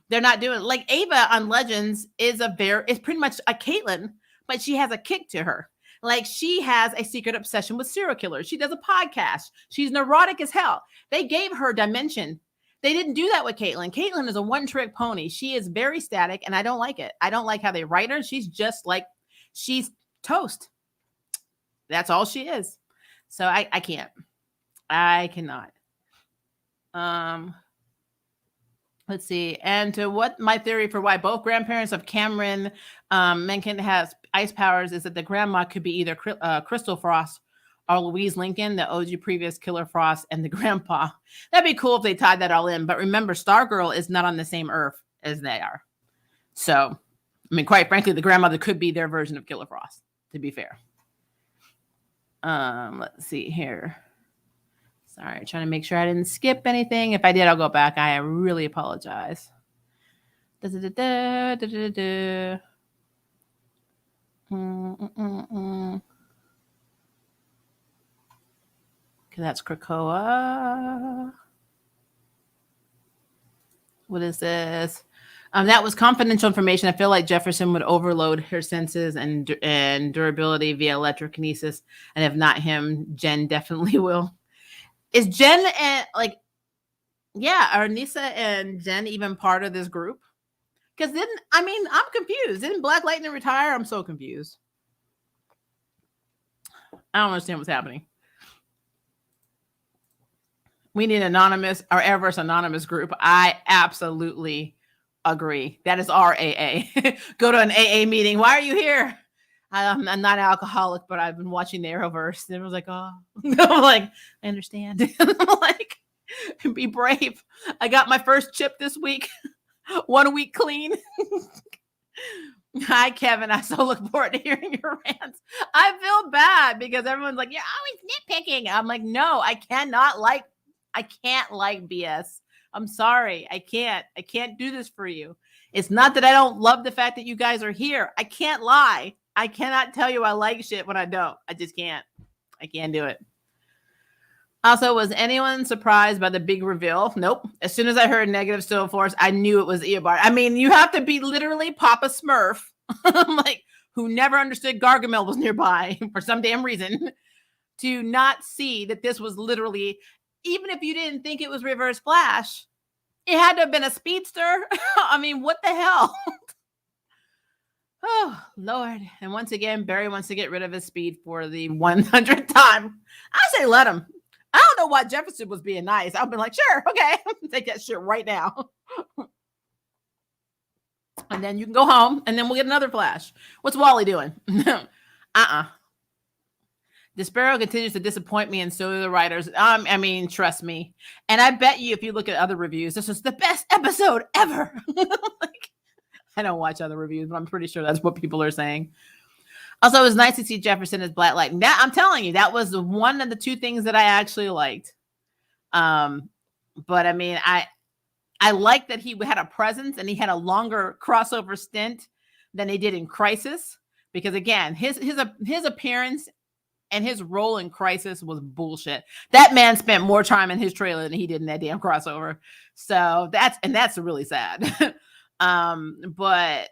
They're not doing it. Like Ava on Legends is pretty much a Caitlin, but she has a kick to her. Like she has a secret obsession with serial killers. She does a podcast. She's neurotic as hell. They gave her dimension. They didn't do that with Caitlin. Caitlin is a one-trick pony. She is very static, and I don't like it. I don't like how they write her. She's just like, she's toast. That's all she is. So I can't. I cannot. Let's see. And to what my theory for why both grandparents of Cameron Menken has ice powers is that the grandma could be either Crystal Frost or Louise Lincoln, the OG previous Killer Frost, and the grandpa. That'd be cool if they tied that all in. But remember, Stargirl is not on the same Earth as they are. So, I mean, quite frankly, the grandmother could be their version of Killer Frost, to be fair. Let's see here. Sorry, trying to make sure I didn't skip anything. If I did, I'll go back. I really apologize. Okay, that's Krakoa. What is this? That was confidential information. I feel like Jefferson would overload her senses and durability via electrokinesis, and if not him, Jen definitely will. Is Jen and are Nisa and Jen even part of this group? Because I'm confused. Didn't Black Lightning retire? I'm so confused. I don't understand what's happening. We need anonymous or Everest anonymous group. I absolutely agree. That is our AA. Go to an AA meeting. Why are you here? I'm not an alcoholic, but I've been watching the Arrowverse. And it was like, oh, I'm like, I understand. Like, be brave. I got my first chip this week. 1 week clean. Hi, Kevin. I so look forward to hearing your rants. I feel bad because everyone's like, you're always nitpicking. I'm like, no, I can't like BS. I'm sorry. I can't do this for you. It's not that I don't love the fact that you guys are here. I can't lie. I cannot tell you I like shit when I don't. I just can't. I can't do it. Also, was anyone surprised by the big reveal? Nope. As soon as I heard negative still force, I knew it was Eobard. I mean, you have to be literally Papa Smurf, like, who never understood Gargamel was nearby for some damn reason, to not see that this was literally, even if you didn't think it was Reverse Flash, it had to have been a speedster. I mean, what the hell? Oh, Lord. And once again, Barry wants to get rid of his speed for the 100th time. I say let him. I don't know why Jefferson was being nice. I've been like, sure, okay. Take that shit right now. And then you can go home, and then we'll get another Flash. What's Wally doing? The Sparrow continues to disappoint me, and so do the writers. I mean, trust me. And I bet you, if you look at other reviews, this is the best episode ever. Like, I don't watch other reviews, but I'm pretty sure that's what people are saying. Also, it was nice to see Jefferson as Black Lightning. That, I'm telling you, that was one of the two things that I actually liked. But I mean, I like that he had a presence and he had a longer crossover stint than he did in Crisis. Because again, his appearance and his role in Crisis was bullshit. That man spent more time in his trailer than he did in that damn crossover. So that's really sad. But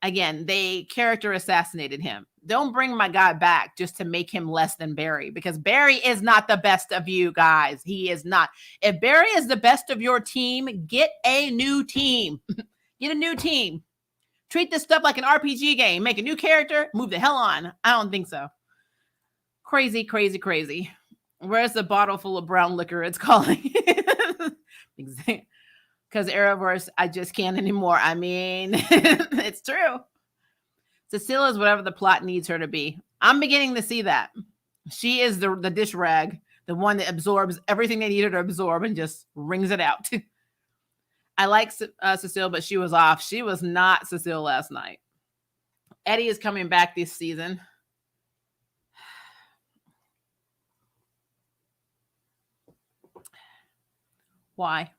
again, they character assassinated him. Don't bring my guy back just to make him less than Barry, because Barry is not the best of you guys. He is not. If Barry is the best of your team, get a new team. Get a new team. Treat this stuff like an RPG game. Make a new character, move the hell on. I don't think so. Crazy, crazy, crazy. Where's the bottle full of brown liquor? It's calling. Because Arrowverse, I just can't anymore. I mean, it's true. Cecile is whatever the plot needs her to be. I'm beginning to see that. She is the dish rag, the one that absorbs everything they need her to absorb and just wrings it out. I like Cecile, but she was off. She was not Cecile last night. Eddie is coming back this season. Why?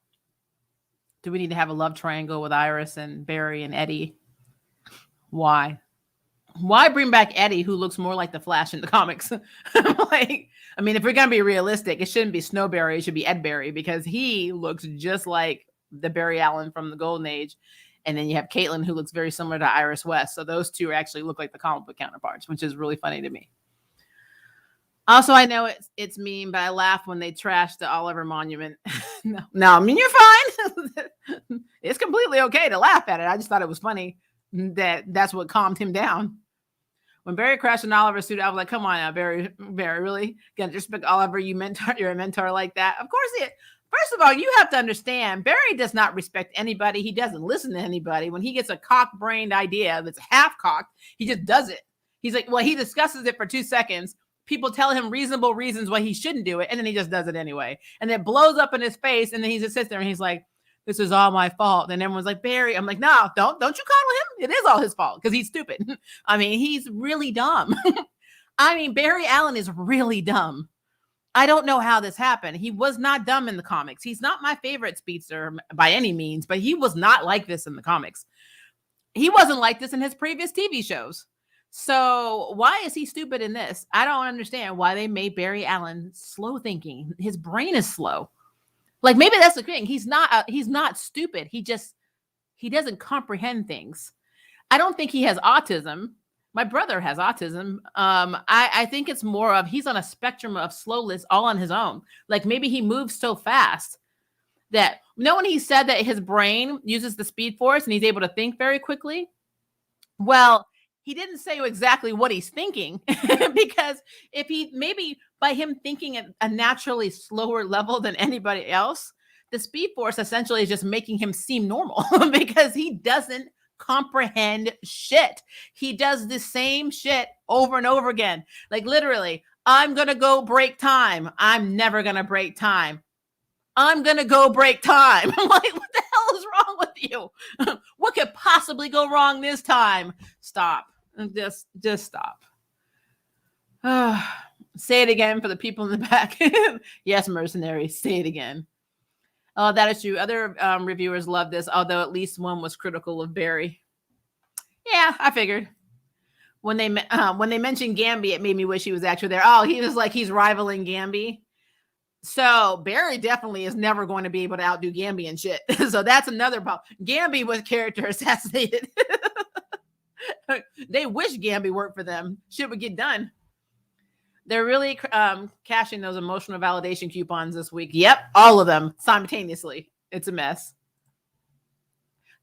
Do we need to have a love triangle with Iris and Barry and Eddie? Why? Why bring back Eddie, who looks more like the Flash in the comics? Like, I mean, if we're going to be realistic, it shouldn't be Snowberry. It should be Ed Barry, because he looks just like the Barry Allen from the Golden Age. And then you have Caitlin, who looks very similar to Iris West. So those two actually look like the comic book counterparts, which is really funny to me. Also, I know it's mean, but I laugh when they trash the Oliver Monument. No, I mean, you're fine. It's completely okay to laugh at it. I just thought it was funny that's what calmed him down. When Barry crashed in Oliver's suit, I was like, come on now, Barry, really? Gonna disrespect Oliver? You're a mentor like that? Of First of all, you have to understand, Barry does not respect anybody. He doesn't listen to anybody. When he gets a cock-brained idea that's half-cocked, he just does it. He's like, well, he discusses it for 2 seconds. People tell him reasonable reasons why he shouldn't do it, and then he just does it anyway. And it blows up in his face, and then he just sits there and he's like, this is all my fault. And everyone's like, Barry. I'm like, no, don't you coddle him. It is all his fault because he's stupid. I mean, he's really dumb. I mean, Barry Allen is really dumb. I don't know how this happened. He was not dumb in the comics. He's not my favorite speedster by any means, but he was not like this in the comics. He wasn't like this in his previous TV shows. So why is he stupid in this? I don't understand why they made Barry Allen slow thinking. His brain is slow. Like, maybe that's the thing. He's not stupid. He doesn't comprehend things. I don't think he has autism. My brother has autism. I think it's more of he's on a spectrum of slowness all on his own. Like, maybe he moves so fast that, when he said that his brain uses the speed force and he's able to think very quickly. Well, he didn't say exactly what he's thinking because if he, maybe by him thinking at a naturally slower level than anybody else, the speed force essentially is just making him seem normal because he doesn't comprehend shit. He does the same shit over and over again. Like, literally, I'm going to go break time. I'm never going to break time. I'm going to go break time. I'm like, what the hell is wrong with you? What could possibly go wrong this time? Stop. Just stop. Say it again for the people in the back. Yes, mercenary, say it again. Oh, that is true. Other reviewers love this, although at least one was critical of Barry. Yeah, I figured. When they mentioned Gamby, it made me wish he was actually there. Oh, he was like, he's rivaling Gamby. So Barry definitely is never going to be able to outdo Gamby and shit. So that's another problem. Gamby was character assassinated. They wish Gamby worked for them. Shit would get done. They're really cashing those emotional validation coupons this week. Yep, all of them simultaneously. It's a mess.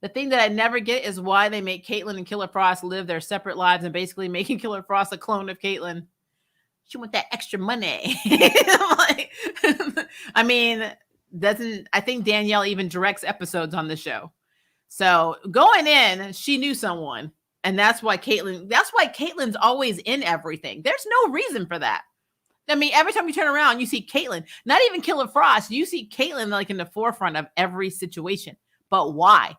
The thing that I never get is why they make Caitlin and Killer Frost live their separate lives and basically making Killer Frost a clone of Caitlin. She want that extra money. Like, I mean, I think Danielle even directs episodes on the show. So going in, she knew someone. And that's why Caitlyn's always in everything. There's no reason for that. I mean, every time you turn around, you see Caitlyn, not even Killer Frost. You see Caitlyn like in the forefront of every situation. But why?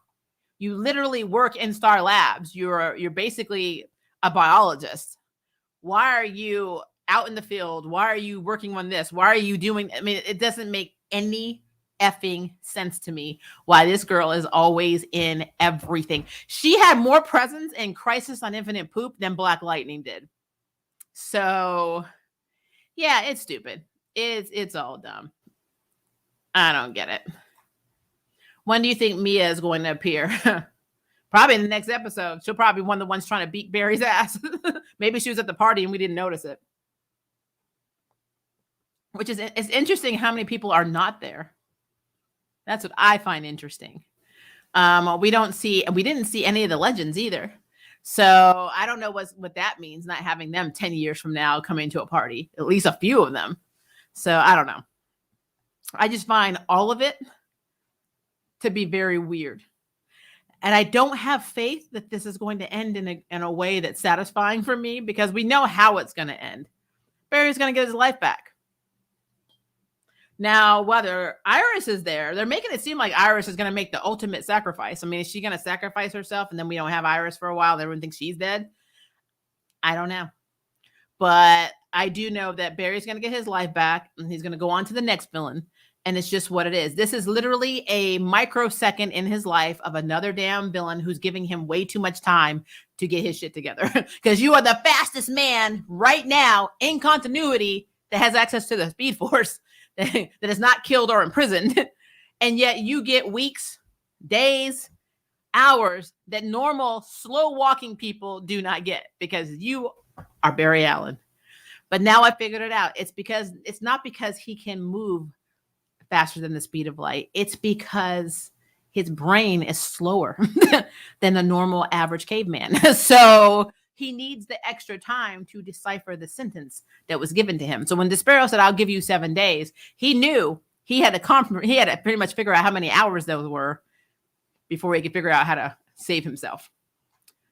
You literally work in Star Labs. You're basically a biologist. Why are you out in the field? Why are you working on this? Why are you doing? I mean, it doesn't make any effing sense to me why this girl is always in everything. She had more presence in Crisis on Infinite Poop than Black Lightning did. So yeah, it's stupid. It's all dumb. I don't get it. When do you think Mia is going to appear? Probably in the next episode. She'll probably be one of the ones trying to beat Barry's ass. Maybe she was at the party and we didn't notice it. Which is, it's interesting how many people are not there. That's what I find interesting. We didn't see any of the legends either. So I don't know what that means, not having them 10 years from now coming to a party, at least a few of them. So I don't know. I just find all of it to be very weird. And I don't have faith that this is going to end in a way that's satisfying for me because we know how it's going to end. Barry's going to get his life back. Now, whether Iris is there, they're making it seem like Iris is going to make the ultimate sacrifice. I mean, is she going to sacrifice herself and then we don't have Iris for a while and everyone thinks she's dead? I don't know. But I do know that Barry's going to get his life back and he's going to go on to the next villain. And it's just what it is. This is literally a microsecond in his life of another damn villain who's giving him way too much time to get his shit together. Because you are the fastest man right now in continuity that has access to the Speed Force. That is not killed or imprisoned, and yet you get weeks, days, hours that normal slow walking people do not get because you are Barry Allen. But now I figured it out. It's not because he can move faster than the speed of light. It's because his brain is slower than a normal average caveman. So he needs the extra time to decipher the sentence that was given to him. So when the Sparrow said, I'll give you 7 days, he knew he had to pretty much figure out how many hours those were before he could figure out how to save himself.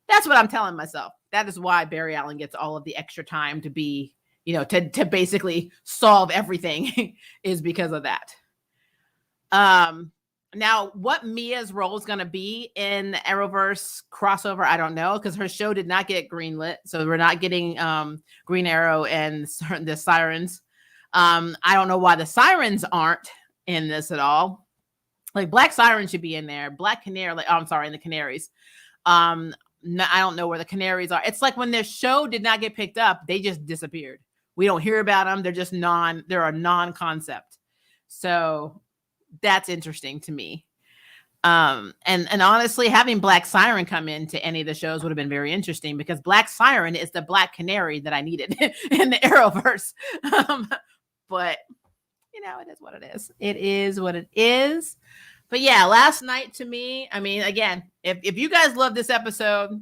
That's what I'm telling myself. That is why Barry Allen gets all of the extra time to be, to basically solve everything is because of that. Now, what Mia's role is going to be in the Arrowverse crossover, I don't know, because her show did not get greenlit. So we're not getting Green Arrow and the Sirens. I don't know why the Sirens aren't in this at all. Like Black Siren should be in there. Black Canary, and the Canaries. I don't know where the Canaries are. It's like when their show did not get picked up, they just disappeared. We don't hear about them. They're just they're a non-concept. So that's interesting to me. And honestly, having Black Siren come into any of the shows would have been very interesting because Black Siren is the Black Canary that I needed in the Arrowverse. But it is what it is. It is what it is. But yeah, last night to me, I mean, again, if you guys love this episode,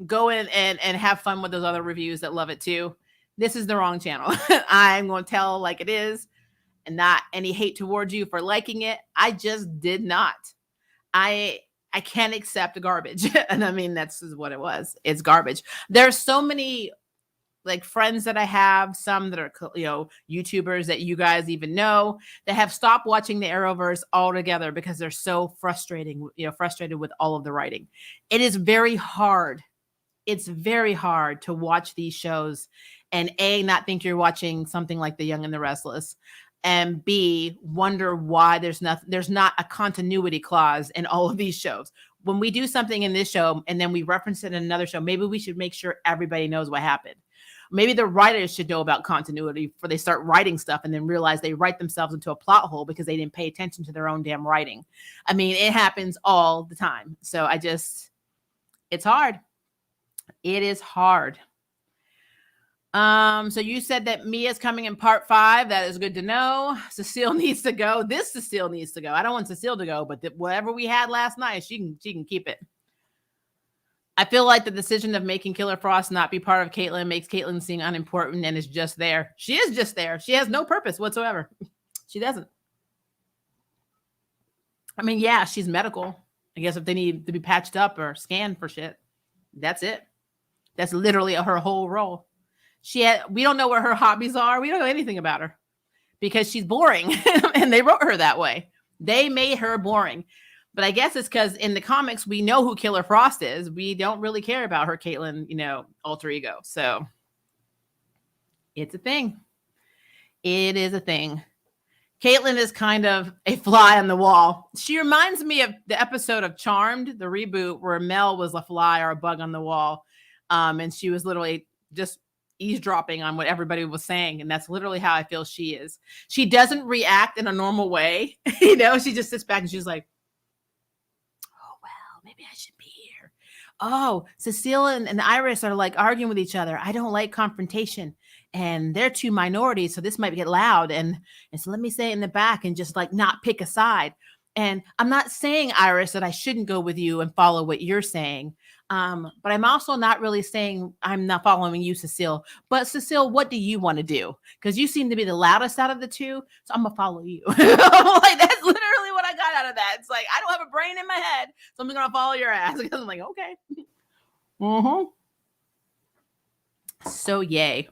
go in and have fun with those other reviews that love it too. This is the wrong channel. I'm going to tell like it is. And not any hate towards you for liking it. I just did not. I can't accept garbage. And I mean, that's what it was. It's garbage. There's so many like friends that I have, some that are, YouTubers that you guys even know that have stopped watching the Arrowverse altogether because they're so frustrated with all of the writing. It is very hard. It's very hard to watch these shows and not think you're watching something like The Young and the Restless. And B, wonder why there's not a continuity clause in all of these shows. When we do something in this show and then we reference it in another show, maybe we should make sure everybody knows what happened. Maybe the writers should know about continuity before they start writing stuff and then realize they write themselves into a plot hole because they didn't pay attention to their own damn writing. I mean, it happens all the time. So it's hard. It is hard. So you said that Mia's coming in part 5. That is good to know. Cecile needs to go. Cecile needs to go. I don't want Cecile to go, but whatever we had last night, she can keep it. I feel like the decision of making Killer Frost not be part of Caitlin makes Caitlin seem unimportant and is just there. She is just there. She has no purpose whatsoever. She doesn't. I mean, yeah, she's medical. I guess if they need to be patched up or scanned for shit, that's it. That's literally her whole role. We don't know what her hobbies are. We don't know anything about her because she's boring and they wrote her that way. They made her boring. But I guess it's because in the comics, we know who Killer Frost is. We don't really care about her Caitlin, alter ego. So it's a thing. It is a thing. Caitlin is kind of a fly on the wall. She reminds me of the episode of Charmed, the reboot, where Mel was a fly or a bug on the wall. And she was literally just eavesdropping on what everybody was saying. And that's literally how I feel she is. She doesn't react in a normal way. She just sits back and she's like, oh, well, maybe I should be here. Oh, Cecile and Iris are like arguing with each other. I don't like confrontation. And they're two minorities, so this might get loud. And so let me say it in the back and just like not pick a side. And I'm not saying, Iris, that I shouldn't go with you and follow what you're saying. But I'm also not really saying I'm not following you, Cecile. But Cecile, what do you want to do? Because you seem to be the loudest out of the two. So I'm going to follow you. Like, that's literally what I got out of that. It's like, I don't have a brain in my head, so I'm going to follow your ass. Because I'm like, okay. Mm-hmm. So yay.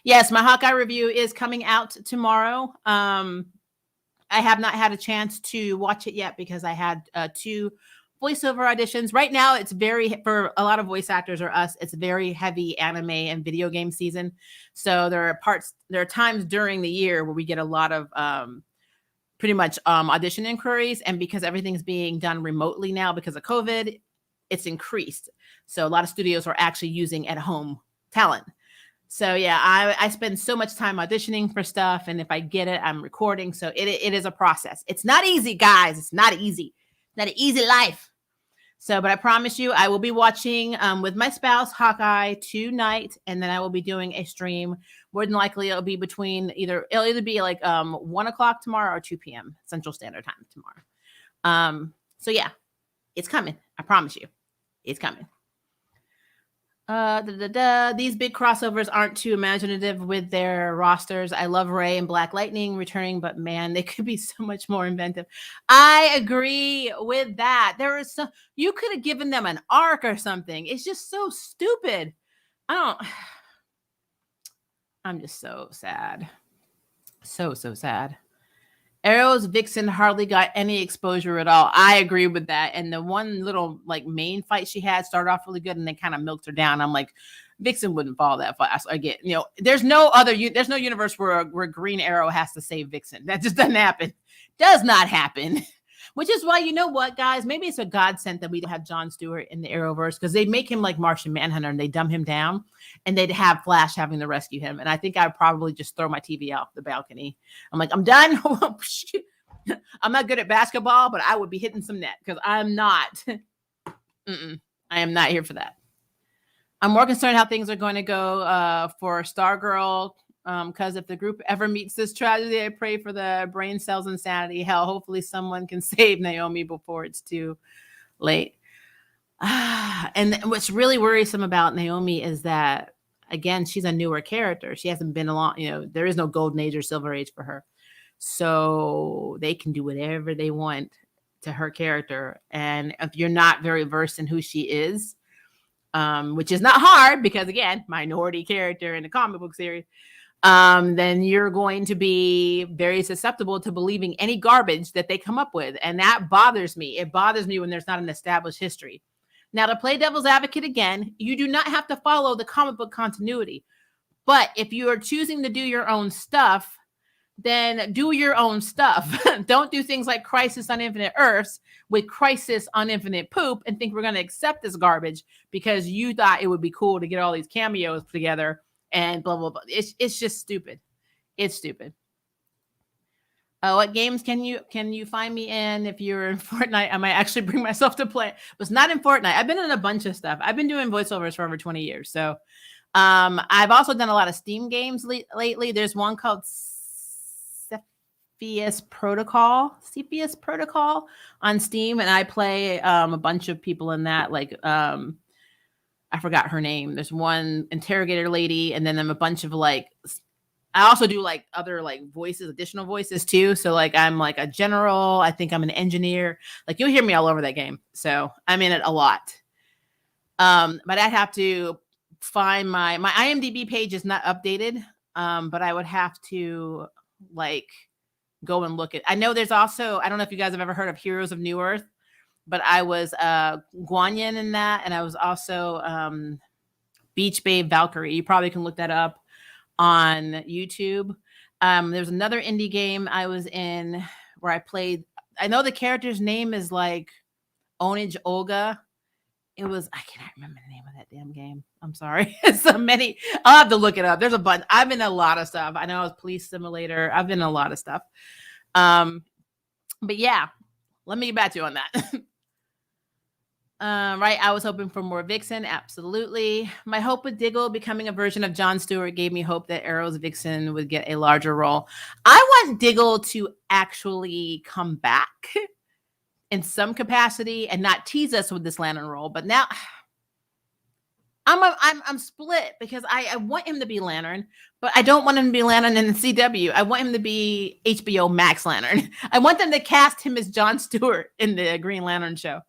Yes, my Hawkeye review is coming out tomorrow. I have not had a chance to watch it yet because I had 2 voiceover auditions. Right now, it's for a lot of voice actors or us, it's very heavy anime and video game season. So there are times during the year where we get a lot of pretty much audition inquiries. And because everything's being done remotely now because of COVID, it's increased. So a lot of studios are actually using at-home talent. So yeah, I spend so much time auditioning for stuff. And if I get it, I'm recording. So it is a process. It's not easy, guys. It's not easy. Not an easy life. So, but I promise you, I will be watching with my spouse, Hawkeye, tonight. And then I will be doing a stream. More than likely, it'll be it'll either be like 1 o'clock tomorrow or 2 p.m. Central Standard Time tomorrow. So yeah, it's coming. I promise you. It's coming. These big crossovers aren't too imaginative with their rosters. I love Ray and Black Lightning returning, but man, they could be so much more inventive. I agree with that. There is some, you could have given them an arc or something. It's just so stupid. I'm just so sad. So sad. Arrow's Vixen hardly got any exposure at all. I agree with that. And the one little like main fight she had started off really good, and they kind of milked her down. I'm like, Vixen wouldn't fall that fast. I get, there's no universe where Green Arrow has to save Vixen. That just doesn't happen. Does not happen. Which is why, you know what, guys? Maybe it's a godsend that we don't have Jon Stewart in the Arrowverse, because they make him like Martian Manhunter and they dumb him down, and they'd have Flash having to rescue him. And I think I'd probably just throw my TV out the balcony. I'm like, I'm done. I'm not good at basketball, but I would be hitting some net, because I'm not. I am not here for that. I'm more concerned how things are going to go for Stargirl. Because if the group ever meets this tragedy, I pray for the brain cells insanity. Hell, hopefully someone can save Naomi before it's too late. And what's really worrisome about Naomi is that, again, she's a newer character. She hasn't been along, there is no golden age or silver age for her. So they can do whatever they want to her character. And if you're not very versed in who she is, which is not hard, because again, minority character in the comic book series, then you're going to be very susceptible to believing any garbage that they come up with. And that bothers me. It bothers me when there's not an established history. Now, to play devil's advocate again, you do not have to follow the comic book continuity. But if you are choosing to do your own stuff, then do your own stuff. Don't do things like Crisis on Infinite Earths with Crisis on Infinite Poop and think we're going to accept this garbage because you thought it would be cool to get all these cameos together and blah, blah, blah. It's just stupid. It's stupid. What games can you find me in? If you're in Fortnite, I might actually bring myself to play. But it's not in Fortnite. I've been in a bunch of stuff. I've been doing voiceovers for over 20 years. So I've also done a lot of Steam games lately. There's one called Cepheus Protocol on Steam, and I play a bunch of people in that. Like I forgot her name. There's one interrogator lady, and then I'm a bunch of like. I also do like other like voices, additional voices too. So like I'm like a general. I think I'm an engineer. Like you'll hear me all over that game. So I'm in it a lot. But I'd have to find my IMDb page is not updated. But I would have to like go and look at. I know there's also, I don't know if you guys have ever heard of Heroes of New Earth, but I was Guanyin in that, and I was also Beach Babe Valkyrie. You probably can look that up on YouTube. There's another indie game I was in where I played. I know the character's name is like Onage Olga. I cannot remember the name of that damn game. I'm sorry. So many. I'll have to look it up. There's a bunch. I've been in a lot of stuff. I know I was Police Simulator. I've been in a lot of stuff. But yeah, let me get back to you on that. Right. I was hoping for more Vixen. Absolutely. My hope with Diggle becoming a version of Jon Stewart gave me hope that Arrow's Vixen would get a larger role. I want Diggle to actually come back in some capacity and not tease us with this Lantern role. But now I'm split because I want him to be Lantern, but I don't want him to be Lantern in the CW. I want him to be HBO Max Lantern. I want them to cast him as Jon Stewart in the Green Lantern show.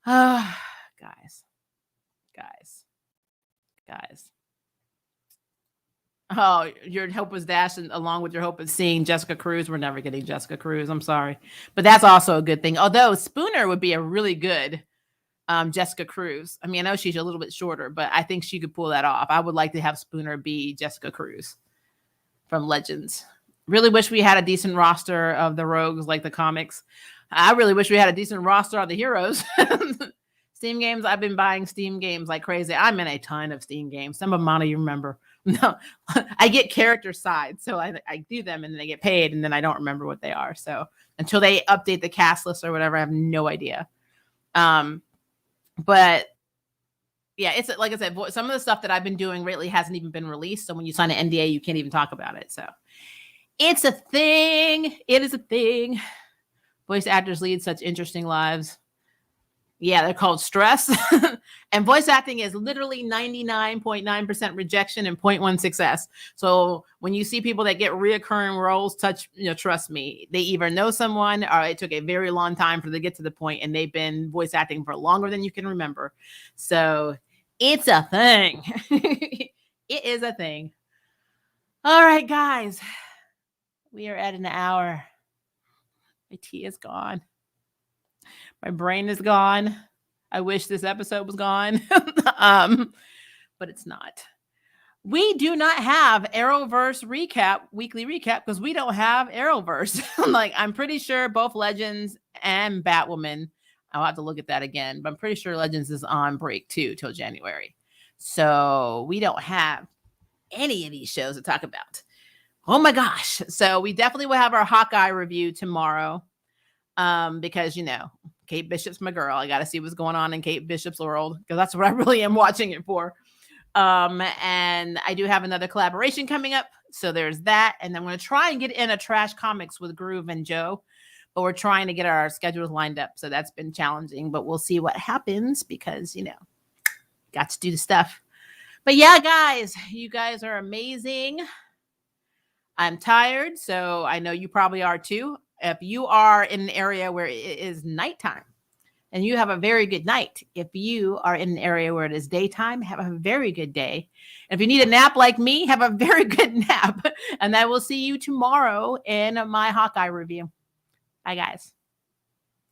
Guys. Oh, your hope was dashed, and along with your hope of seeing Jessica Cruz. We're never getting Jessica Cruz. I'm sorry, but that's also a good thing. Although Spooner would be a really good Jessica Cruz. I mean, I know she's a little bit shorter, but I think she could pull that off. I would like to have Spooner be Jessica Cruz from Legends. Really wish we had a decent roster of the rogues like the comics. I really wish we had a decent roster of the heroes. Steam games. I've been buying Steam games like crazy. I'm in a ton of Steam games. Some of them I don't even remember. No, I get character sides. So I do them and then they get paid and then I don't remember what they are. So until they update the cast list or whatever, I have no idea. But yeah, it's like I said, some of the stuff that I've been doing lately hasn't even been released. So when you sign an NDA, you can't even talk about it. So it's a thing. It is a thing. Voice actors lead such interesting lives. Yeah, they're called stress. And voice acting is literally 99.9% rejection and 0.1 success. So when you see people that get reoccurring roles, trust me, they either know someone or it took a very long time for them to get to the point and they've been voice acting for longer than you can remember. So it's a thing. It is a thing. All right, guys. We are at an hour. My tea is gone. My brain is gone. I wish this episode was gone, but it's not. We do not have Arrowverse weekly recap, because we don't have Arrowverse. I'm pretty sure both Legends and Batwoman, I'll have to look at that again, but I'm pretty sure Legends is on break too till January. So we don't have any of these shows to talk about. Oh my gosh. So we definitely will have our Hawkeye review tomorrow. Because Kate Bishop's my girl. I got to see what's going on in Kate Bishop's world, because that's what I really am watching it for. And I do have another collaboration coming up, so there's that. And I'm going to try and get in a Trash Comics with Groove and Joe, but we're trying to get our schedules lined up, so that's been challenging. But we'll see what happens, because got to do the stuff. But yeah, guys, you guys are amazing. I'm tired, so I know you probably are too. If you are in an area where it is nighttime, and you have a very good night. If you are in an area where it is daytime, have a very good day. And if you need a nap like me, have a very good nap. And I will see you tomorrow in my Hawkeye review. Bye, guys.